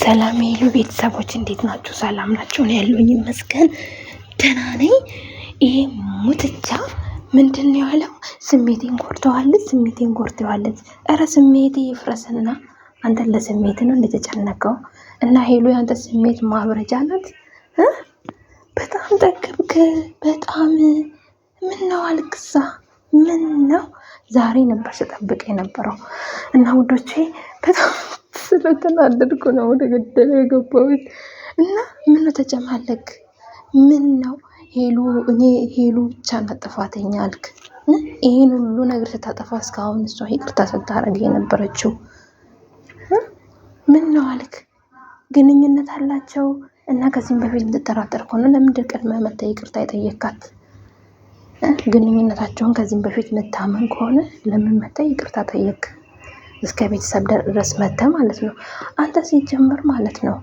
ሰላም የሉ ቤተሰቦች እንዴት ናችሁ? ሰላም ናችሁ? ነው ያለኝ ይመስገን ደህና ነኝ። ይሄ ሙትቻ ምንድን ነው ያለው? ስሜቴን ጎርተዋለች። እረ ስሜቴ ይፍረስና አንተን ለስሜት ነው እንደተጨነቀው እና ሄሉ ያንተ ስሜት ማብረጃ ናት። በጣም ጠገብክ። በጣም ምን ነው አልክሳ? ምን ነው ዛሬ ነበር ስጠብቅ የነበረው እና ውዶቼ በጣም ስለተናደድኩ ነው ወደ ገደለ የገባሁት። እና ምን ነው ተጨማለክ? ምን ነው ሄሉ ብቻ ናት ጥፋተኛ አልክ? ይሄን ሁሉ ነገር ስታጠፋ እስካሁን እሷ ይቅርታ ስታረግ የነበረችው ምን ነው አልክ? ግንኙነት አላቸው እና ከዚህም በፊት እንድጠራጠርኩ ነው። ለምንድን ቀድመ መታ ይቅርታ የጠየካት? ግንኙነታቸውን ከዚህም በፊት መታመን ከሆነ ለምን መታ ይቅርታ ጠየቅ? እስከ ቤተሰብ ድረስ መተ ማለት ነው። አንተ ሲጀምር ማለት ነው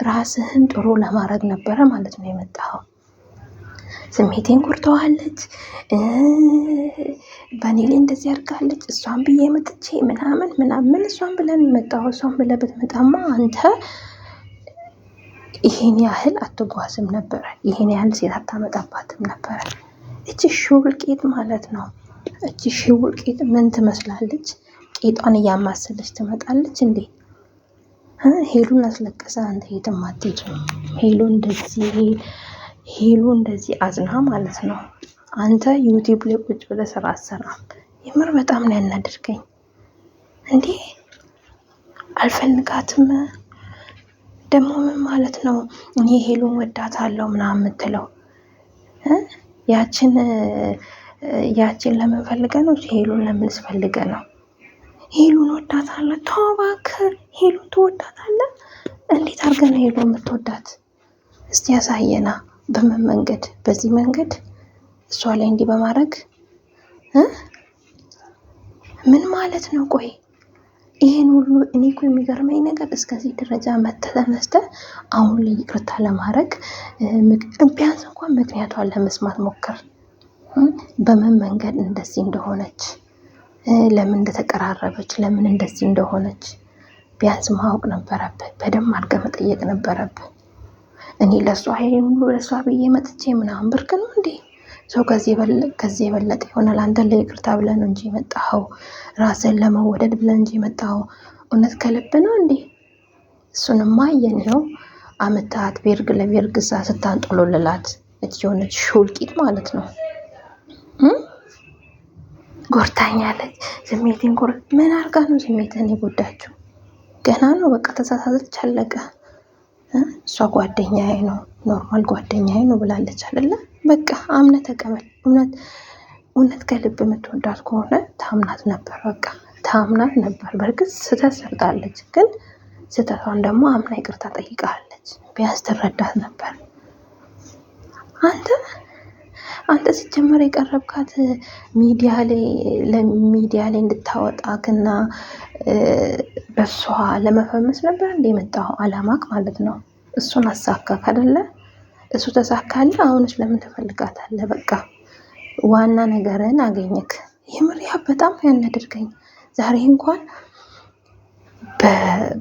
ራስህን ጥሩ ለማድረግ ነበረ ማለት ነው የመጣኸው። ስሜቴን ጎርተዋለች፣ በእኔ ላይ እንደዚህ አድርጋለች፣ እሷን ብዬ መጥቼ ምናምን እሷን ብለን የመጣኸው። እሷን ብለህ ብትመጣማ አንተ ይሄን ያህል አትጓዝም ነበረ። ይሄን ያህል ሴት አታመጣባትም ነበረ። እቺ ሹልቂት ማለት ነው። እቺ ሹልቂት ምን ትመስላለች? ቂጧን እያማሰለች ትመጣለች እንዴ? ሄሉን አስለቀሰ። አንተ የትም አትሄጂም። ሄሉ እንደዚህ አዝና ማለት ነው። አንተ ዩቲዩብ ላይ ቁጭ ብለህ ስራ አሰራም። የምር በጣም ነው ያናደርከኝ እንዴ። አልፈልጋትም ደግሞ ምን ማለት ነው? እኔ ሄሉን ወዳታለሁ ምናምን የምትለው ያችን ለምን ፈልገህ ነው? ሄሉን ለምን ስፈልገህ ነው? ሄሉን ወዳታለሁ። ተው እባክህ። ሄሉን ትወዳታለህ? እንዴት አድርገህ ነው ሄሉን የምትወዳት? እስቲ ያሳየና። በምን መንገድ? በዚህ መንገድ እሷ ላይ እንዲህ በማድረግ ምን ማለት ነው? ቆይ ይሄን ሁሉ እኔ እኮ የሚገርመኝ ነገር እስከዚህ ደረጃ ተነስተህ አሁን ላይ ይቅርታ ለማድረግ ቢያንስ እንኳን ምክንያቷን ለመስማት ሞክር። በምን መንገድ እንደዚህ እንደሆነች፣ ለምን እንደተቀራረበች፣ ለምን እንደዚህ እንደሆነች ቢያንስ ማወቅ ነበረብህ። በደንብ አድርገህ መጠየቅ ነበረብህ። እኔ ለእሷ ይሄን ሁሉ ለእሷ ብዬ መጥቼ ምናምን ብርቅ ነው እንዴ? ሰው ከዚህ የበለጠ ይሆናል። አንተ ለይቅርታ ብለህ ነው እንጂ የመጣኸው፣ ራስን ለመወደድ ብለህ እንጂ የመጣኸው። እውነት ከልብ ነው እንዴ? እሱንማ አየነው። አመታት ቤርግ ለቤርግ ስታንጦሎልላት የሆነች ሹልቂት ማለት ነው። ጎርታኛለች። ስሜቴን ምን አርጋ ነው ስሜትህን የጎዳችው? ገና ነው በቃ ተሳሳተች፣ አለቀ። እሷ ጓደኛዬ ነው ኖርማል ጓደኛዬ ነው ብላለች አይደለ? በቃ አምነህ ተቀበል። እውነት ከልብ የምትወዳት ከሆነ ታምናት ነበር። በቃ ታምናት ነበር። በእርግጥ ስህተት ሰርታለች፣ ግን ስህተቷን ደግሞ አምና ይቅርታ ጠይቃለች። ቢያንስ ትረዳት ነበር። አንተ ሲጀመር የቀረብካት ሚዲያ ላይ እንድታወጣክና በሷ ለመፈመስ ነበር እንደ የመጣው አላማክ ማለት ነው። እሱን አሳካክ አይደለ? እሱ ተሳካለ። አሁንስ ለምን ትፈልጋታለህ? በቃ ዋና ነገርን አገኘክ። የምር ያ በጣም ያናደርከኝ ዛሬ እንኳን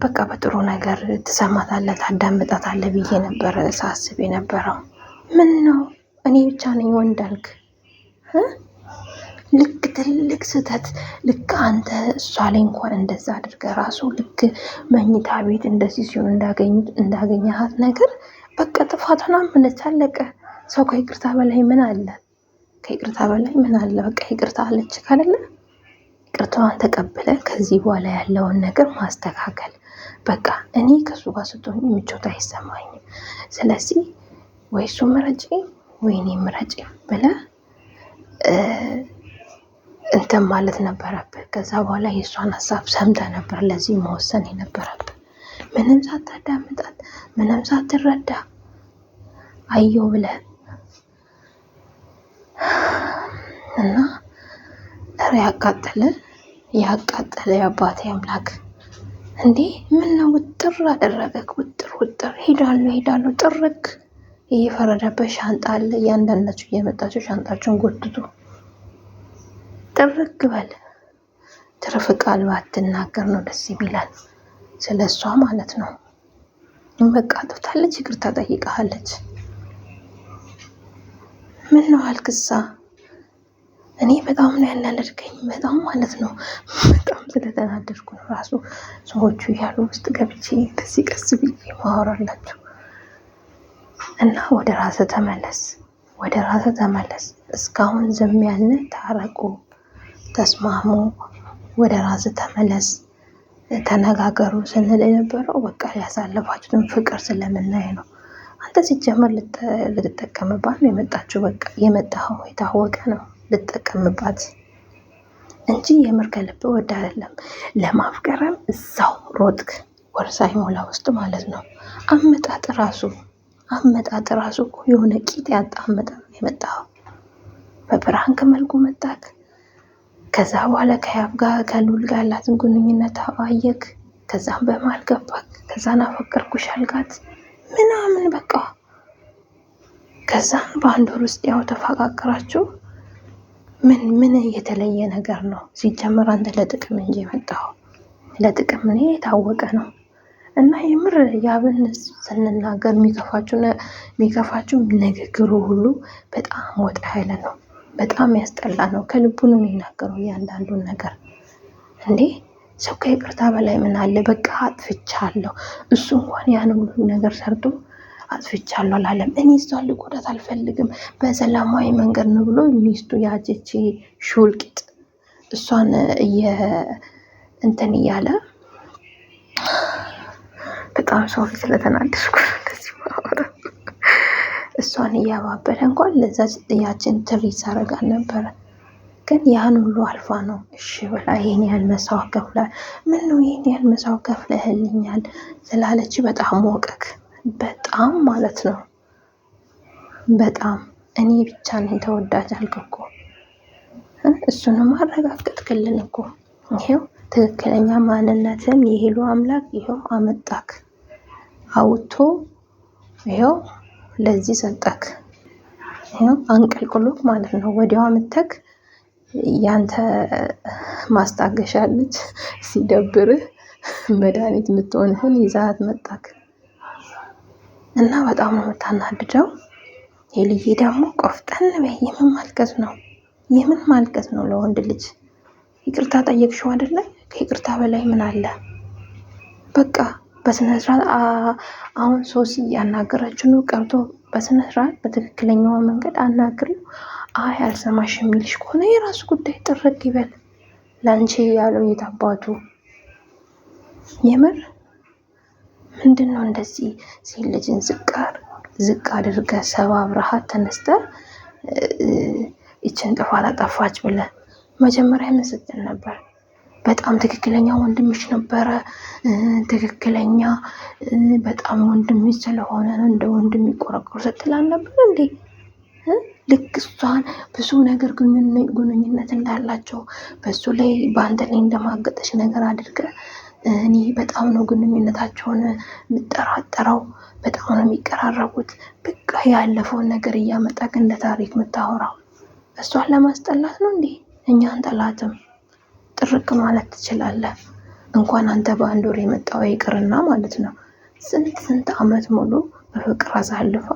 በቃ በጥሩ ነገር ትሰማታለህ፣ ታዳምጣታለህ ብዬ ነበረ ሳስብ የነበረው። ምን ነው እኔ ብቻ ነኝ ወንድ አልክ? ልክ ትልቅ ስህተት ልክ አንተ እሷ ላይ እንኳን እንደዛ አድርገህ ራሱ ልክ መኝታ ቤት እንደዚህ ሲሆን እንዳገኘሃት ነገር በቃ ጥፋቷን አመነች፣ አለቀ። ሰው ከይቅርታ በላይ ምን አለ? በቃ ይቅርታ አለች ካለ ይቅርታዋን ተቀበለ። ከዚህ በኋላ ያለውን ነገር ማስተካከል። በቃ እኔ ከሱ ጋር ስትሆኝ ምቾት አይሰማኝም። ስለዚህ ወይ እሱ ምረጪ ወይ እኔ ምረጪ ብለህ እንትን ማለት ነበረብህ። ከዛ በኋላ የእሷን ሀሳብ ሰምተህ ነበር ለዚህ መወሰን የነበረብህ። ምንም ሳታዳምጣት ምንም ሳትረዳ አየው ብለህ እና ያቃጠለ የአባቴ አምላክ እንዴ! ምን ነው ውጥር አደረገክ? ውጥር ሄዳለሁ ጥርክ እየፈረደበት ሻንጣ አለ። እያንዳንዳችሁ እየመጣችሁ ሻንጣችሁን ጎትቱ፣ ጥርክ በል። ትርፍ ቃል ባትናገር ነው ደስ ይላል፣ ስለሷ ማለት ነው። በቃ አጥፍታለች፣ ይቅርታ ጠይቃለች። ምን ነው አልክሳ? እኔ በጣም ነው ያናደድከኝ፣ በጣም ማለት ነው። በጣም ስለተናደድኩ ነው ራሱ ሰዎቹ እያሉ ውስጥ ገብቼ እንደዚህ ቀስ ብዬ ማወራላችሁ። እና ወደ ራስ ተመለስ፣ ወደ ራስ ተመለስ። እስካሁን ዝም ያልን ታረቁ፣ ተስማሙ፣ ወደ ራስ ተመለስ፣ ተነጋገሩ ስንል የነበረው በቃ ያሳለፋችሁትን ፍቅር ስለምናይ ነው። አንተ ሲጀመር ልትጠቀምባት ነው የመጣችው። በቃ የመጣኸው የታወቀ ነው ልጠቀምባት እንጂ የምር ከልብ ወድ አይደለም። ለማፍቀረም እዛው ሮጥክ፣ ወር ሳይሞላ ውስጥ ማለት ነው። አመጣጥ ራሱ እኮ የሆነ ቂጥ ያጣ አመጣጥ የመጣው በብርሃን መልኩ መጣክ። ከዛ በኋላ ከያብ ጋር ከሉል ጋር ያላትን ግንኙነት አየክ። ከዛም በመሀል ገባክ። ከዛን አፈቀርኩሽ አልጋት ምናምን በቃ ከዛን በአንድ ወር ውስጥ ያው ተፈቃቀራችሁ። ምን የተለየ ነገር ነው? ሲጀመር አንተ ለጥቅም እንጂ የመጣው ለጥቅም ነው፣ የታወቀ ነው። እና የምር ያብን ስንናገር የሚከፋችሁ ንግግሩ ሁሉ በጣም ወጣ ያለ ነው፣ በጣም ያስጠላ ነው። ከልቡ ነው የሚናገረው እያንዳንዱን ነገር። እንዴ ሰው ከይቅርታ በላይ ምን አለ? በቃ አጥፍቻለሁ። እሱ እንኳን ያን ሁሉ ነገር ሰርቶ አጥፍቻለሁ አላለም። እኔ እሷን ልጎዳት አልፈልግም፣ በሰላማዊ መንገድ ነው ብሎ ሚስቱ ያጀች ሹልቂጥ እሷን እንትን እያለ በጣም ሰው ስለተናደድኩ እንደዚህ ማውራት። እሷን እያባበለ እንኳን ለዛ ያችን ትሪት ሳረጋል ነበረ። ግን ያን ሁሉ አልፋ ነው እሺ ብላ ይሄን ያህል መስዋዕት ከፍላ ምን ነው ይሄን ያህል መስዋዕት ከፍለህልኛል ስላለች በጣም ወቀክ። በጣም ማለት ነው በጣም እኔ ብቻ ነኝ ተወዳጅ አልክ እኮ። እሱንም አረጋገጥክልን እኮ። ይሄው ትክክለኛ ማንነትን የሄሉ አምላክ ይሄው አመጣክ፣ አውቶ ይሄው ለዚህ ሰጠክ። ይሄው አንቀልቅሎክ ማለት ነው። ወዲያው አምተክ ያንተ ማስታገሻ ልጅ ሲደብርህ መድኃኒት የምትሆንህን ይዛት መጣክ እና በጣም ነው የምታናድደው። ሄልዬ ደግሞ ቆፍጠን በይ። የምን ማልቀስ ነው? የምን ማልቀስ ነው? ለወንድ ልጅ ይቅርታ ጠየቅሽው አይደለ? ከይቅርታ በላይ ምን አለ? በቃ በስነ ስርዓት አሁን ሶሲ እያናገረችው ነው። ቀርቶ በስነ ስርዓት በትክክለኛው መንገድ አናግሪው። አይ አልሰማሽ የሚልሽ ከሆነ የራሱ ጉዳይ፣ ጥርግ ይበል። ላንቺ ያለው የታባቱ የምር ምንድን ነው እንደዚህ ሴት ልጅን ዝቅ አድርገ ሰባብረሃት ተነስተ ይችን ጥፋት አጠፋች ብለ መጀመሪያ ምን ስትል ነበር? በጣም ትክክለኛ ወንድምሽ ነበረ፣ ትክክለኛ በጣም ወንድምሽ ስለሆነ እንደ ወንድም ይቆረቆር ስትላል ነበር እንዴ? ልክ እሷን ብዙ ነገር ግንኙነት እንዳላቸው በሱ ላይ በአንተ ላይ እንደማገጠች ነገር አድርገ እኔ በጣም ነው ግንኙነታቸውን የምጠራጠረው፣ በጣም ነው የሚቀራረቡት። በቃ ያለፈውን ነገር እያመጣክ እንደ ታሪክ የምታወራው እሷን ለማስጠላት ነው እንዴ? እኛን ጠላትም ጥርቅ ማለት ትችላለህ። እንኳን አንተ በአንድ ወር የመጣው ይቅርና ማለት ነው ስንት አመት ሙሉ በፍቅር አሳልፋ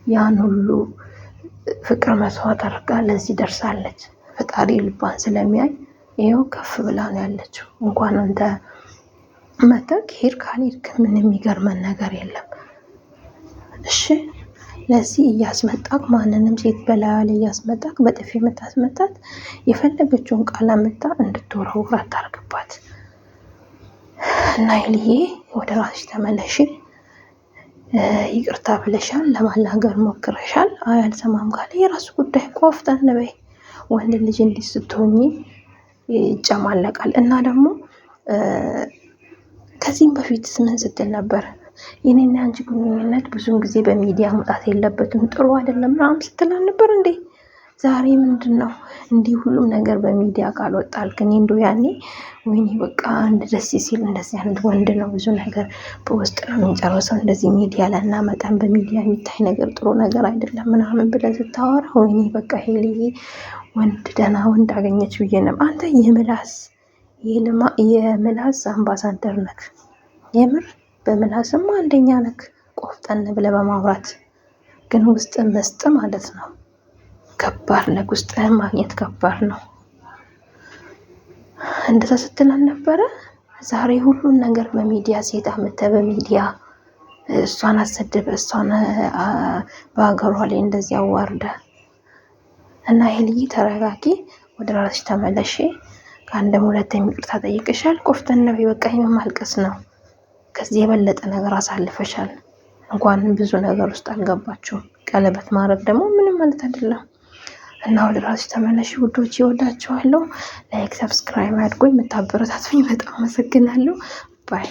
ያን ሁሉ ፍቅር መስዋዕት አድርጋ ለዚህ ደርሳለች። ፈጣሪ ልቧን ስለሚያይ ይኸው ከፍ ብላ ነው ያለችው። እንኳን አንተ መተክ ሄድ ካልሄድክ ምን የሚገርመን ነገር የለም። እሺ ለዚህ እያስመጣክ ማንንም ሴት በላዩ ላይ እያስመጣክ በጥፊ የምታስመታት የፈለገችውን ቃል አምጣ እንድትወረውር አታርግባት። እና ይልዬ ወደ ራስሽ ተመለሽ። ይቅርታ ብለሻል፣ ለማናገር ሞክረሻል። አይ አልሰማም ካለ የራሱ ጉዳይ። ቆፍጠን በይ። ወንድ ልጅ እንዲህ ስትሆኚ ይጨማለቃል። እና ደግሞ ከዚህም በፊት ምን ስትል ነበር? የኔና አንቺ ግንኙነት ብዙውን ጊዜ በሚዲያ መውጣት የለበትም፣ ጥሩ አይደለም ምናምን ስትል ነበር እንዴ? ዛሬ ምንድን ነው እንዲህ ሁሉም ነገር በሚዲያ ካልወጣል? ግን እንደው ያኔ ወይኔ በቃ አንድ ደስ ሲል እንደዚህ አይነት ወንድ ነው ብዙ ነገር በውስጥ ነው የሚጨርሰው፣ እንደዚህ ሚዲያ ላይ እናመጣም፣ በሚዲያ የሚታይ ነገር ጥሩ ነገር አይደለም ምናምን ብለህ ስታወራ ወይኔ በቃ ሄልዬ ወንድ ደህና ወንድ አገኘች ብዬ ነበር። አንተ የምላስ አምባሳደር ነክ። የምር በምላስም አንደኛ ነክ ቆፍጠን ብለህ በማውራት ግን ውስጥ መስጥ ማለት ነው። ከባድ ነው። ውስጥህን ማግኘት ከባድ ነው። እንደዛ ስትል አልነበረ? ዛሬ ሁሉን ነገር በሚዲያ ሴት አምጥተህ በሚዲያ እሷን አሰድብ እሷን በሀገሯ ላይ እንደዚህ አዋርደ እና ሄልዬ ተረጋጊ፣ ወደ ራስሽ ተመለሽ። ከአንድም ሁለተኛ ይቅርታ ጠይቅሻል። ቆፍጠን ነው። በቃ ማልቀስ ነው። ከዚህ የበለጠ ነገር አሳልፈሻል። እንኳን ብዙ ነገር ውስጥ አልገባችሁም። ቀለበት ማድረግ ደግሞ ምንም ማለት አይደለም። እና ወደ ራስሽ ተመለሽ ውዶች፣ ይወዳችኋለሁ። ላይክ ሰብስክራይብ አድርጎኝ የምታበረታቱኝ በጣም አመሰግናለሁ። ባይ